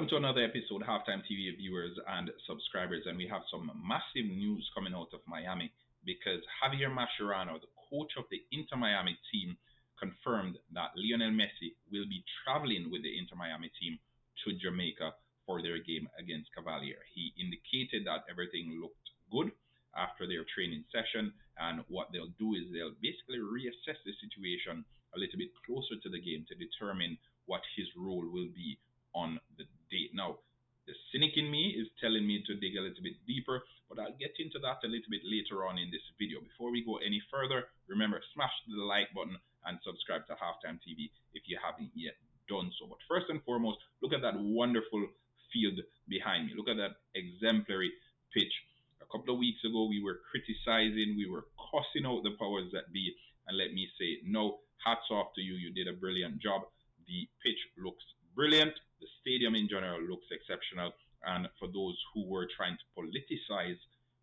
Welcome to another episode, Halftime TV viewers and subscribers, and we have some massive news coming out of Miami because Javier Mascherano, the coach of the Inter Miami team, confirmed that Lionel Messi will be traveling with the Inter Miami team to Jamaica for their game against Cavalier. He indicated that everything looked good after their training session, and what they'll do is they'll basically reassess the situation a little bit closer to the game to determine what his role will be on the date. Now, the cynic in me is telling me to dig a little bit deeper, but I'll get into that a little bit later on in this video. Before we go any further, remember, smash the like button and subscribe to Halftime TV if you haven't yet done so. But first and foremost, look at that wonderful field behind me. Look at that exemplary pitch. A couple of weeks ago, we were criticizing, we were cussing out the powers that be, and let me say, no, hats off to you. You did a brilliant job. The pitch looks brilliant. The stadium in general looks exceptional. And for those who were trying to politicize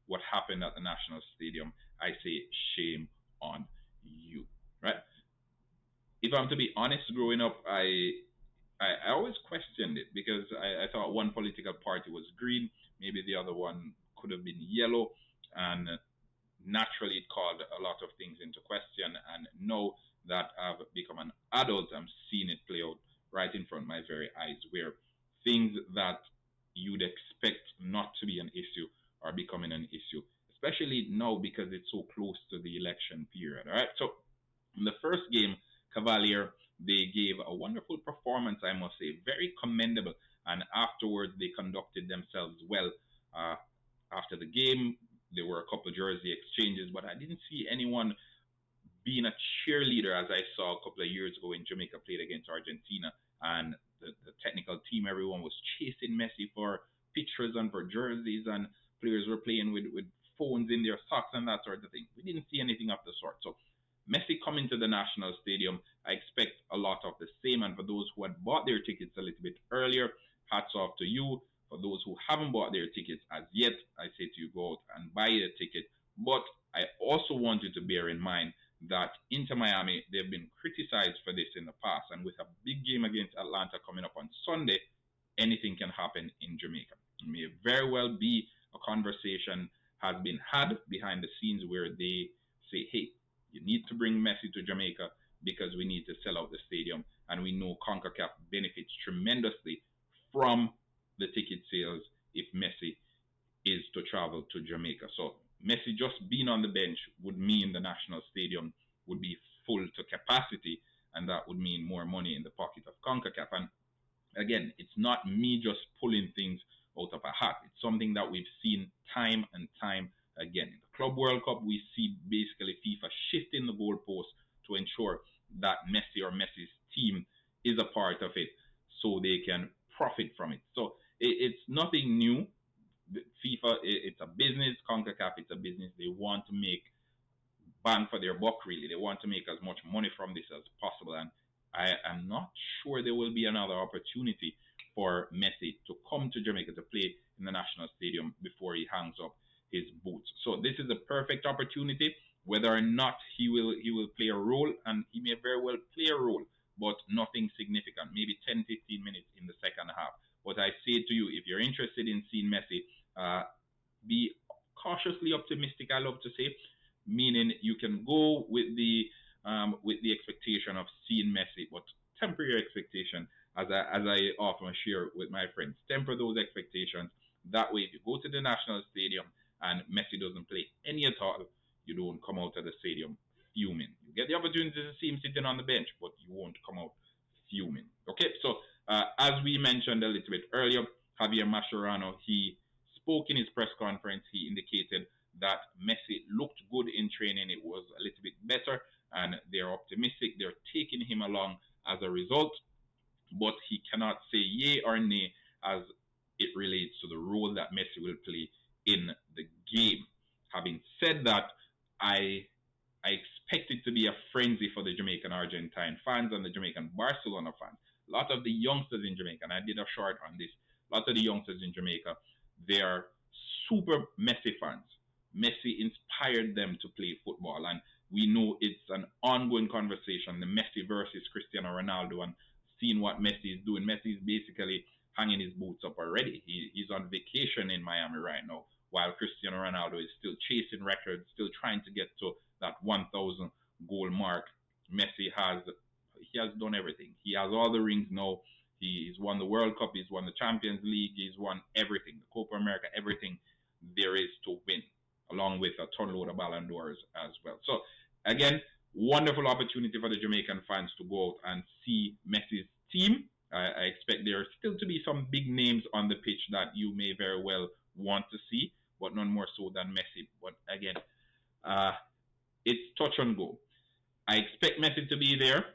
what happened at the National Stadium, I say shame on you, right? If I'm to be honest, growing up, I always questioned it because I thought one political party was green, maybe the other one could have been yellow, and naturally it called a lot of things into question. And now that I've become an adult, I'm seeing it play out right in front of my very eyes, where things that you'd expect not to be an issue are becoming an issue, especially now because it's so close to the election period. All right. So in the first game, Cavalier, they gave a wonderful performance, I must say, very commendable. And afterwards, they conducted themselves well. After the game, there were a couple of jersey exchanges, but I didn't see anyone being a cheerleader as I saw a couple of years ago when Jamaica played against Argentina, and the technical team, everyone was chasing Messi for pictures and for jerseys, and players were playing with phones in their socks and that sort of thing. We didn't see anything of the sort. So Messi coming to the National Stadium, I expect a lot of the same. And for those who had bought their tickets a little bit earlier, hats off to you. For those who haven't bought their tickets as yet, I say to you, go out and buy a ticket. But I also want you to bear in mind that Inter Miami, they've been criticized for this in the past. And with a big game against Atlanta coming up on Sunday, anything can happen in Jamaica. It may very well be a conversation has been had behind the scenes where they say, hey, you need to bring Messi to Jamaica because we need to sell out the stadium. And we know Concacaf benefits tremendously from the ticket sales if Messi is to travel to Jamaica. So Messi just being on the bench would mean the National Stadium would be full to capacity, and that would mean more money in the pocket of Concacaf. And again, it's not me just pulling things out of a hat. It's something that we've seen time and time again. In the Club World Cup, we see basically FIFA shifting the goalposts to ensure that Messi or Messi's team is a part of it so they can profit from it. So it's nothing new. FIFA, it's a business. Concacaf, it's a business. They want to make bang for their buck, really. They want to make as much money from this as possible. And I am not sure there will be another opportunity for Messi to come to Jamaica to play in the National Stadium before he hangs up his boots. So this is a perfect opportunity. Whether or not he will play a role, and he may very well play a role, but nothing significant, maybe 10-15 minutes in the second half. But I say to you, if you're interested in seeing Messi, be cautiously optimistic, I love to say, meaning you can go with the expectation of seeing Messi, but temper your expectation, as I often share with my friends. Temper those expectations. That way, if you go to the National Stadium and Messi doesn't play any at all, you don't come out of the stadium fuming. You get the opportunity to see him sitting on the bench, but you won't come out fuming. Okay, so as we mentioned a little bit earlier, Javier Mascherano, he spoke in his press conference. He indicated that Messi looked good in training. It was a little bit better, and they're optimistic. They're taking him along as a result, but he cannot say yay or nay as it relates to the role that Messi will play in the game. Having said that, I expect it to be a frenzy for the Jamaican Argentine fans and the Jamaican Barcelona fans. A lot of the youngsters in Jamaica, and I did a short on this, a lot of the youngsters in Jamaica, they are super Messi fans. Messi inspired them to play football, and we know it's an ongoing conversation, the Messi versus Cristiano Ronaldo, and seeing what Messi is doing. Messi is basically hanging his boots up already. He's on vacation in Miami right now, while Cristiano Ronaldo is still chasing records, still trying to get to that 1,000 goal mark. Messi has done everything. He has all the rings now. He's won the World Cup. He's won the Champions League. He's won everything, the Copa America, everything there is to win, along with a ton load of Ballon d'Ors as well. So again, wonderful opportunity for the Jamaican fans to go out and see Messi's team. I expect there still to be some big names on the pitch that you may very well want to see, but none more so than Messi. But again, it's touch and go. I expect Messi to be there.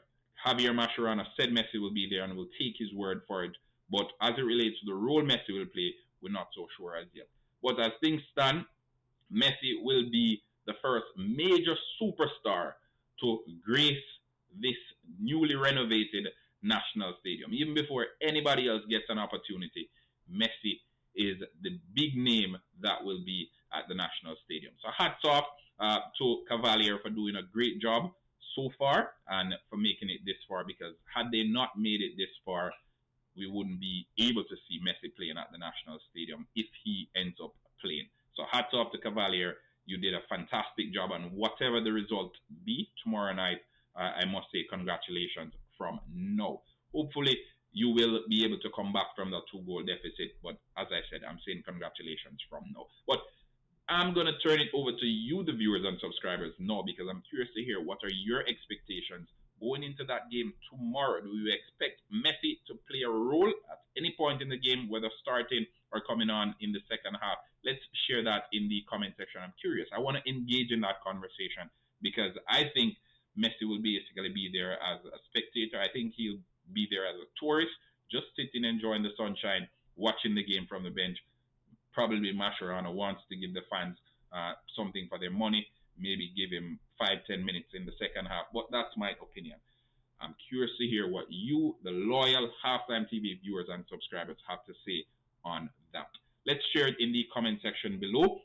Javier Mascherano said Messi will be there and will take his word for it. But as it relates to the role Messi will play, we're not so sure as yet. But as things stand, Messi will be the first major superstar to grace this newly renovated national stadium. Even before anybody else gets an opportunity, Messi is the big name that will be at the national stadium. So hats off to Cavalier for doing a great job so far and for making it this far, because had they not made it this far, we wouldn't be able to see Messi playing at the national stadium if he ends up playing. So hats off to Cavalier. You did a fantastic job, and whatever the result be tomorrow night, I must say congratulations from now. Hopefully, you will be able to come back from the 2-goal deficit, but as I said, I'm saying congratulations from now. But I'm going to turn it over to you, the viewers and subscribers, now, because I'm curious to hear what are your expectations going into that game tomorrow. Do you expect Messi to play a role at any point in the game, whether starting or coming on in the second half? Let's share that in the comment section. I'm curious. I want to engage in that conversation because I think Messi will basically be there as a spectator. I think he'll be there as a tourist, just sitting, enjoying the sunshine, watching the game from the bench. Probably Mascherano wants to give the fans something for their money, maybe give him 5-10 minutes in the second half. But that's my opinion. I'm curious to hear what you, the loyal Halftime TV viewers and subscribers, have to say on that. Let's share it in the comment section below.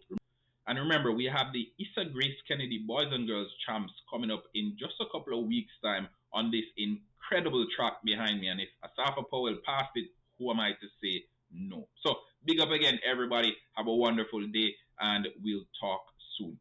And remember, we have the Issa Grace Kennedy Boys and Girls Champs coming up in just a couple of weeks' time on this incredible track behind me. And if Asafa Powell passed it, who am I to say no? So, big up again, everybody. Have a wonderful day, and we'll talk soon.